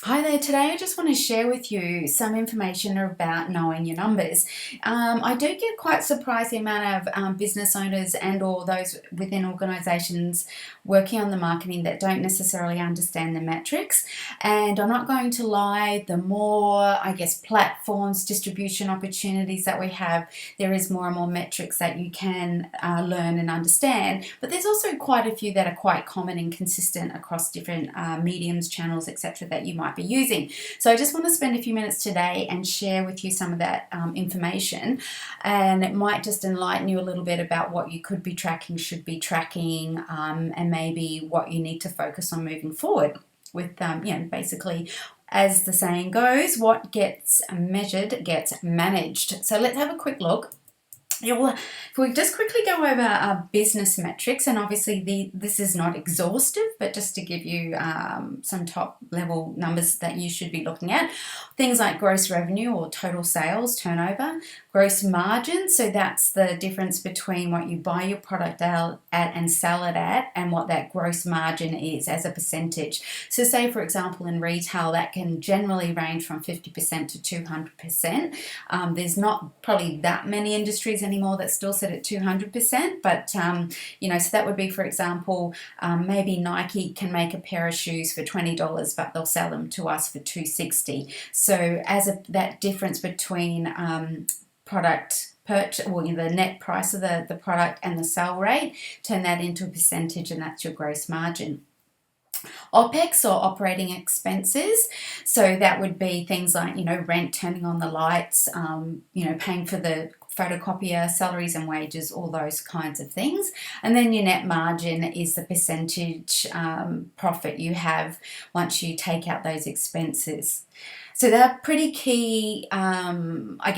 Hi there, today I just want to share with you some information about knowing your numbers. I do get quite surprised the amount of business owners and or those within organisations working on the marketing that don't necessarily understand the metrics. And I'm not going to lie, the more, platforms, distribution opportunities that we have, there is more and more metrics that you can learn and understand. But there's also quite a few that are quite common and consistent across different mediums, channels, etc. that you might be using. So I just want to spend a few minutes today and share with you some of that information, and it might just enlighten you a little bit about what you could be tracking, should be tracking, and maybe what you need to focus on moving forward with, basically, as the saying goes, what gets measured gets managed. So let's have a quick look. If we just quickly go over our business metrics, and obviously this is not exhaustive, but just to give you some top level numbers that you should be looking at. Things like gross revenue or total sales, turnover, gross margin, so that's the difference between what you buy your product out at and sell it at, and what that gross margin is as a percentage. So say, for example, in retail, that can generally range from 50% to 200%. There's not probably that many industries anymore that still sit at 200%, but so that would be, for example, maybe Nike can make a pair of shoes for $20, but they'll sell them to us for $260. So that difference between product purchase, or the net price of the product and the sell rate, turn that into a percentage, and that's your gross margin. OPEX, or operating expenses, so that would be things like rent, turning on the lights, paying for the photocopier, salaries and wages, all those kinds of things. And then your net margin is the percentage profit you have once you take out those expenses. So they're pretty key,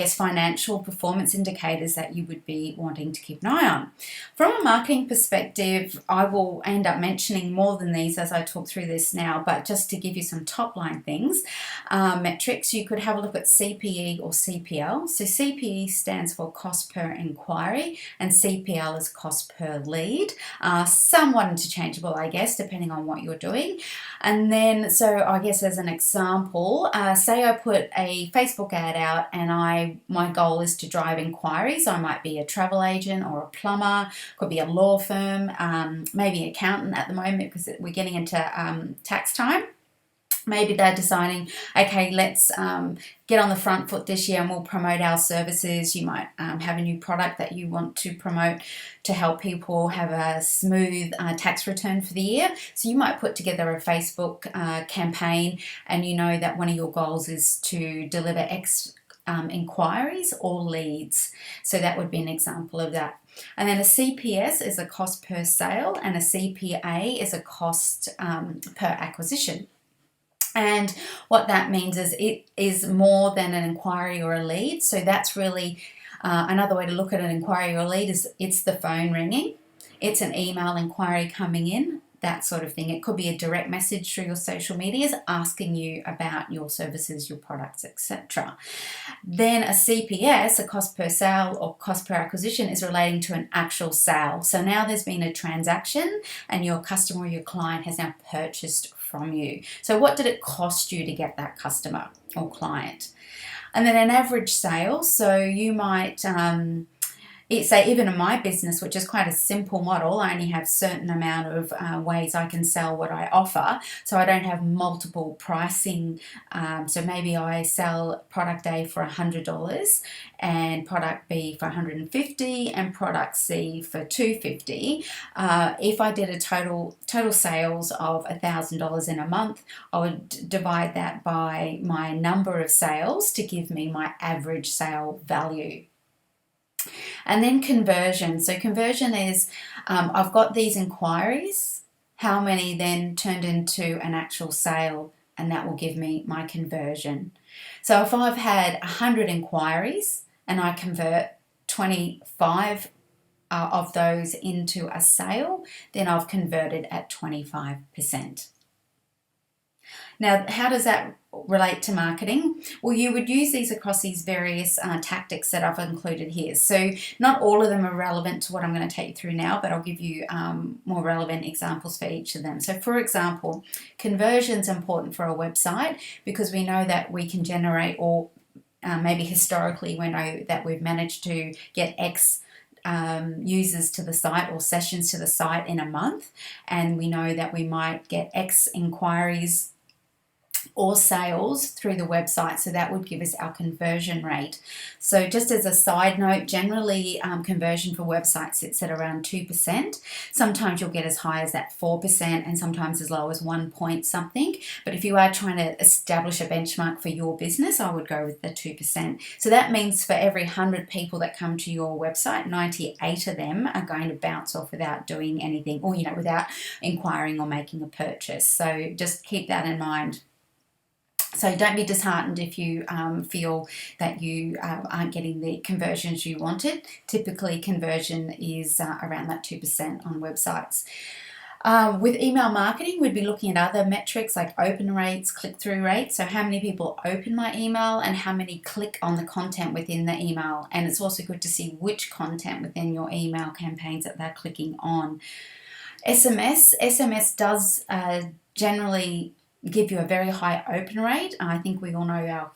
financial performance indicators that you would be wanting to keep an eye on. From a marketing perspective, I will end up mentioning more than these as I talk through this now, but just to give you some top line things, metrics, you could have a look at CPE or CPL. So CPE stands for cost per inquiry, and CPL is cost per lead. Somewhat interchangeable, I guess, depending on what you're doing. And then, so I guess as an example, say I put a Facebook ad out and my goal is to drive inquiries. I might be a travel agent or a plumber, could be a law firm, maybe an accountant at the moment because we're getting into tax time. Maybe they're deciding, okay, let's get on the front foot this year and we'll promote our services. You might have a new product that you want to promote to help people have a smooth tax return for the year. So you might put together a Facebook campaign, and you know that one of your goals is to deliver X inquiries or leads. So that would be an example of that. And then a CPS is a cost per sale, and a CPA is a cost per acquisition. And what that means is it is more than an inquiry or a lead. So that's really another way to look at an inquiry or a lead is it's the phone ringing, it's an email inquiry coming in, that sort of thing. It could be a direct message through your social medias asking you about your services, your products, etc. Then a CPS, a cost per sale or cost per acquisition, is relating to an actual sale. So now there's been a transaction and your customer or your client has now purchased from you. So what did it cost you to get that customer or client? And then an average sale. So you might say, even in my business, which is quite a simple model, I only have a certain amount of ways I can sell what I offer. So I don't have multiple pricing. So maybe I sell product A for $100 and product B for $150 and product C for $250. If I did a total sales of $1,000 in a month, I would divide that by my number of sales to give me my average sale value. And then conversion. So conversion is, I've got these inquiries, how many then turned into an actual sale, and that will give me my conversion. So if I've had 100 inquiries and I convert 25 of those into a sale, then I've converted at 25%. Now, how does that relate to marketing? Well, you would use these across these various tactics that I've included here. So not all of them are relevant to what I'm going to take you through now, but I'll give you more relevant examples for each of them. So for example, conversion is important for a website because we know that we can generate, or maybe historically we know that we've managed to get X users to the site or sessions to the site in a month, and we know that we might get X inquiries or sales through the website, so that would give us our conversion rate. So just as a side note, generally conversion for websites sits at around 2%. Sometimes you'll get as high as that 4% and sometimes as low as 1 point something. But if you are trying to establish a benchmark for your business, I would go with the 2%. So that means for every 100 people that come to your website, 98 of them are going to bounce off without doing anything, or without inquiring or making a purchase. So just keep that in mind. So don't be disheartened if you feel that you aren't getting the conversions you wanted. Typically, conversion is around that 2% on websites. With email marketing, we'd be looking at other metrics like open rates, click-through rates. So how many people open my email and how many click on the content within the email. And it's also good to see which content within your email campaigns that they're clicking on. SMS does generally give you a very high open rate. I think we all know our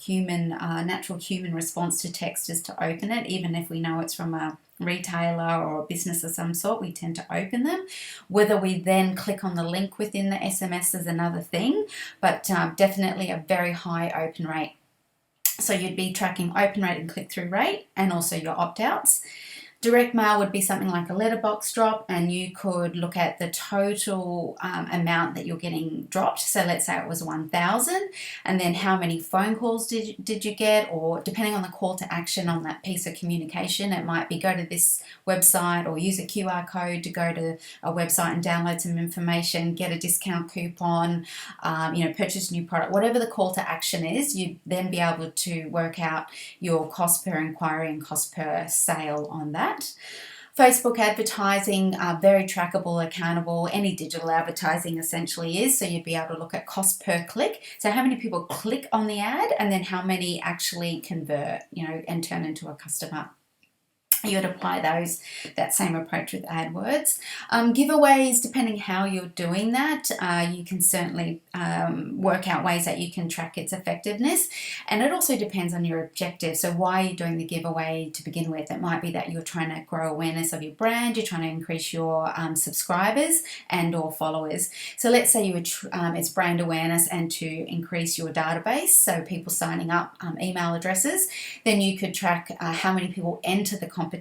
natural human response to text is to open it, even if we know it's from a retailer or a business of some sort. We tend to open them. Whether we then click on the link within the SMS is another thing, but definitely a very high open rate. So you'd be tracking open rate and click-through rate, and also your opt-outs. Direct mail would be something like a letterbox drop, and you could look at the total amount that you're getting dropped. So let's say it was 1,000, and then how many phone calls did you get, or depending on the call to action on that piece of communication, it might be go to this website or use a QR code to go to a website and download some information, get a discount coupon, purchase a new product. Whatever the call to action is, you'd then be able to work out your cost per inquiry and cost per sale on that. Facebook advertising, very trackable, accountable. Any digital advertising essentially is. So you'd be able to look at cost per click. So how many people click on the ad, and then how many actually convert, and turn into a customer. You would apply that same approach with AdWords. Giveaways, depending how you're doing that, you can certainly work out ways that you can track its effectiveness. And it also depends on your objective. So why are you doing the giveaway to begin with? It might be that you're trying to grow awareness of your brand, you're trying to increase your subscribers and or followers. So let's say it's brand awareness and to increase your database, so people signing up, email addresses. Then you could track how many people enter the competition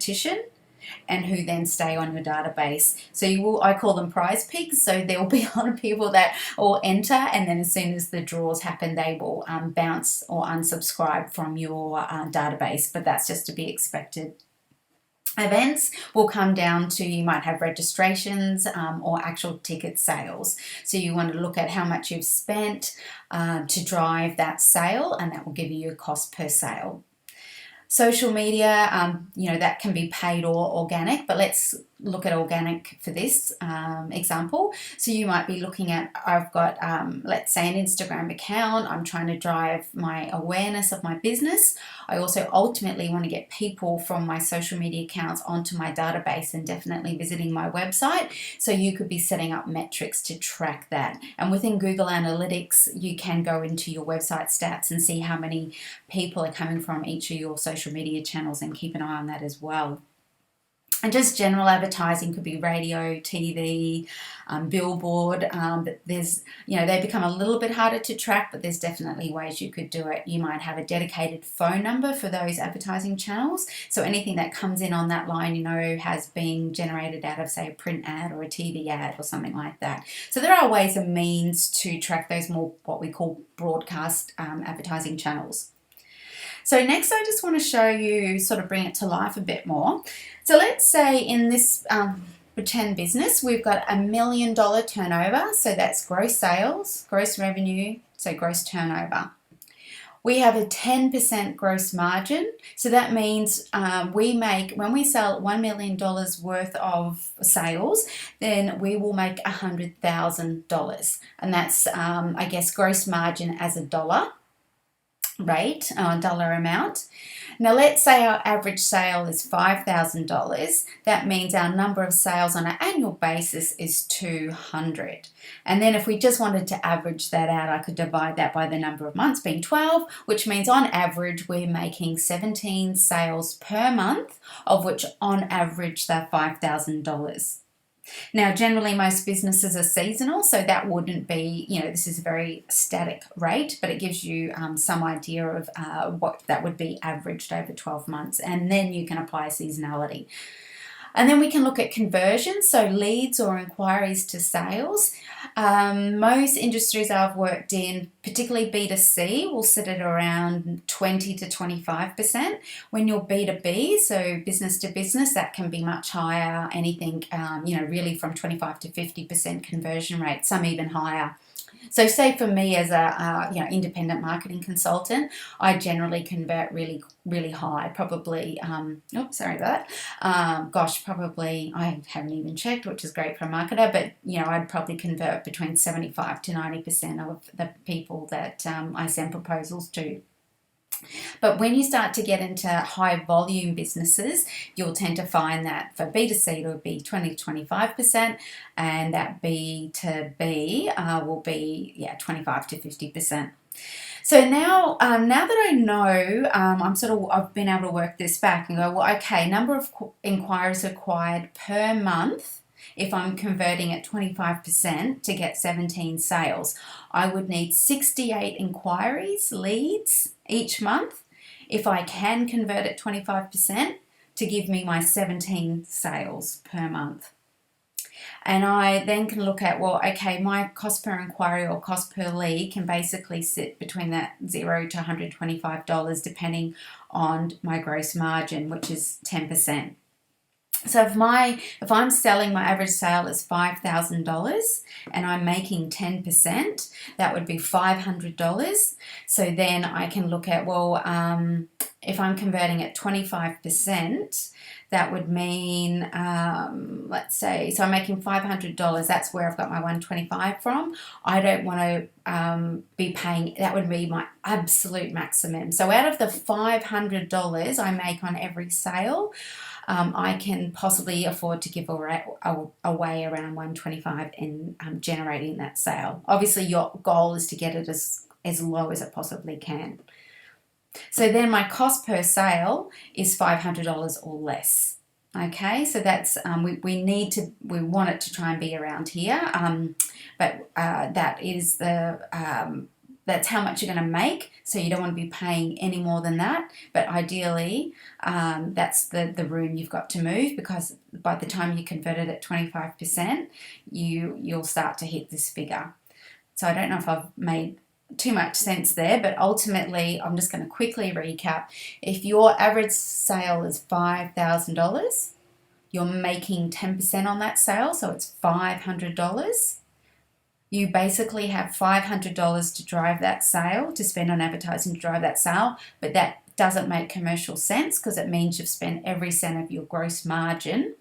and who then stay on your database. So I call them prize pigs. So there will be a lot of people that will enter, and then as soon as the draws happen, they will bounce or unsubscribe from your database. But that's just to be expected. Events will come down to, you might have registrations or actual ticket sales. So you want to look at how much you've spent to drive that sale, and that will give you your cost per sale. Social media, that can be paid or organic, but let's look at organic for this example. So you might be looking at, I've got, let's say, an Instagram account. I'm trying to drive my awareness of my business. I also ultimately want to get people from my social media accounts onto my database and definitely visiting my website. So you could be setting up metrics to track that. And within Google Analytics, you can go into your website stats and see how many people are coming from each of your social media channels, and keep an eye on that as well. And just general advertising could be radio, TV, billboard. But there's, they become a little bit harder to track, but there's definitely ways you could do it. You might have a dedicated phone number for those advertising channels. So anything that comes in on that line, has been generated out of, say, a print ad or a TV ad or something like that. So there are ways and means to track those more what we call broadcast advertising channels. So next, I just want to show you, sort of bring it to life a bit more. So let's say in this pretend business, we've got $1 million turnover. So that's gross sales, gross revenue, so gross turnover. We have a 10% gross margin. So that means when we sell $1 million worth of sales, then we will make $100,000. And that's, gross margin as a dollar. rate, dollar amount. Now let's say our average sale is $5,000. That means our number of sales on an annual basis is 200. And then if we just wanted to average that out, I could divide that by the number of months being 12, which means on average we're making 17 sales per month, of which on average they're $5,000. Now, generally, most businesses are seasonal, so that wouldn't be, this is a very static rate, but it gives you some idea of what that would be averaged over 12 months, and then you can apply seasonality. And then we can look at conversions, so leads or inquiries to sales. Most industries I've worked in, particularly B2C, will sit at around 20 to 25%. When you're B2B, so business to business, that can be much higher, anything, really from 25 to 50% conversion rate, some even higher. So say for me as a independent marketing consultant, I generally convert really, really high, probably, probably, I haven't even checked, which is great for a marketer, but, I'd probably convert between 75 to 90% of the people that I send proposals to. But when you start to get into high volume businesses, you'll tend to find that for B2C it will be 20 to 25%, and that B2B will be 25 to 50%. So now that I know, I've been able to work this back and go, well, okay, number of inquiries acquired per month. If I'm converting at 25% to get 17 sales, I would need 68 inquiries, leads, each month. If I can convert at 25% to give me my 17 sales per month. And I then can look at, my cost per inquiry or cost per lead can basically sit between that $0 to $125 depending on my gross margin, which is 10%. So if I'm selling, my average sale is $5,000 and I'm making 10%, that would be $500. So then I can look at, if I'm converting at 25%, that would mean, let's say, so I'm making $500. That's where I've got my 125 from. I don't want to be paying, that would be my absolute maximum. So out of the $500 I make on every sale, I can possibly afford to give away around 125 in generating that sale. Obviously, your goal is to get it as low as it possibly can. So then my cost per sale is $500 or less. Okay, so that's we want it to try and be around here, but that is that's how much you're going to make, so you don't want to be paying any more than that, but ideally that's the room you've got to move, because by the time you convert it at 25%, you'll start to hit this figure. So I don't know if I've made too much sense there, but ultimately I'm just going to quickly recap. If your average sale is $5,000, you're making 10% on that sale, so it's $500. You basically have $500 to drive that sale, to spend on advertising to drive that sale, but that doesn't make commercial sense because it means you've spent every cent of your gross margin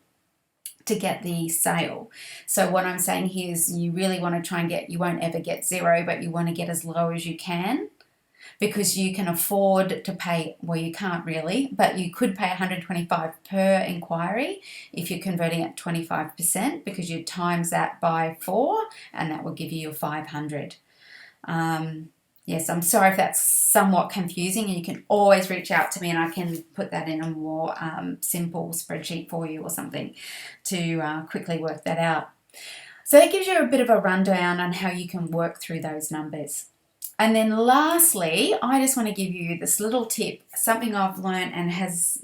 to get the sale. So what I'm saying here is you really want to try and you won't ever get zero, but you want to get as low as you can, because you can afford to pay, you can't really, but you could pay $125 per inquiry if you're converting at 25%, because you times that by 4 and that will give you your $500. Yes, I'm sorry if that's somewhat confusing, and you can always reach out to me and I can put that in a more simple spreadsheet for you or something to quickly work that out. So that gives you a bit of a rundown on how you can work through those numbers. And then lastly, I just want to give you this little tip, something I've learned and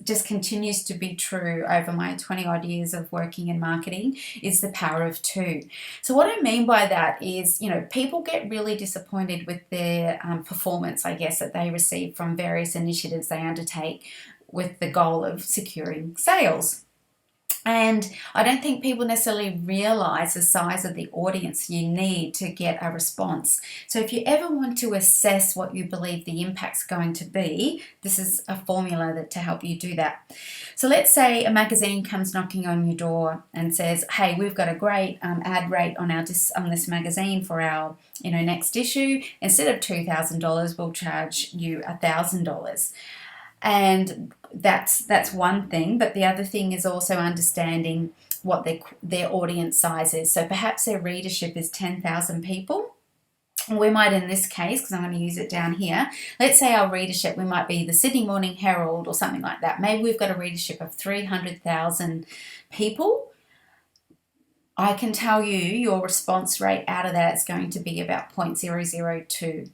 just continues to be true over my 20 odd years of working in marketing, is the power of 2. So what I mean by that is, people get really disappointed with their performance, I guess, that they receive from various initiatives they undertake with the goal of securing sales. And I don't think people necessarily realize the size of the audience you need to get a response. So if you ever want to assess what you believe the impact's going to be, this is a formula to help you do that. So let's say a magazine comes knocking on your door and says, hey, we've got a great ad rate on this magazine for our next issue. Instead of $2,000, we'll charge you $1,000. And that's one thing, but the other thing is also understanding what their audience size is. So perhaps their readership is 10,000 people. We might, in this case, because I'm going to use it down here, let's say our readership, we might be the Sydney Morning Herald or something like that. Maybe we've got a readership of 300,000 people. I can tell you your response rate out of that is going to be about 0.002.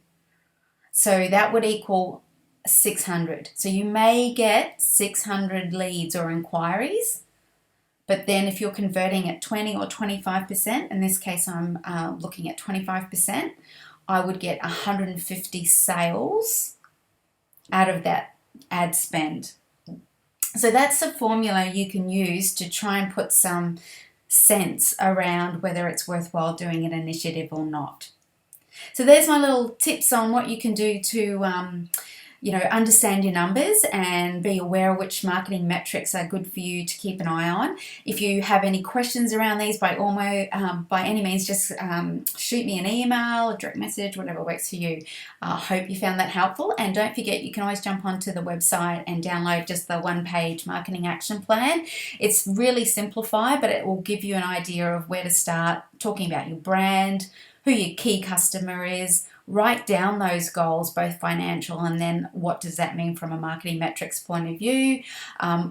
So that would equal 600. So you may get 600 leads or inquiries, but then if you're converting at 20 or 25%, in this case I'm looking at 25%, I would get 150 sales out of that ad spend. So that's a formula you can use to try and put some sense around whether it's worthwhile doing an initiative or not. So there's my little tips on what you can do to understand your numbers and be aware of which marketing metrics are good for you to keep an eye on. If you have any questions around these, by any means, just shoot me an email, a direct message, whatever works for you. I hope you found that helpful. And don't forget, you can always jump onto the website and download just the one-page marketing action plan. It's really simplified, but it will give you an idea of where to start talking about your brand, who your key customer is. Write down those goals, both financial and then what does that mean from a marketing metrics point of view.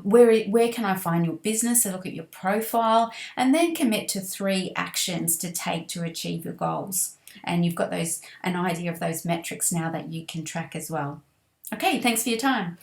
Where can I find your business? So look at your profile and then commit to 3 actions to take to achieve your goals. And you've got an idea of those metrics now that you can track as well. Okay, thanks for your time.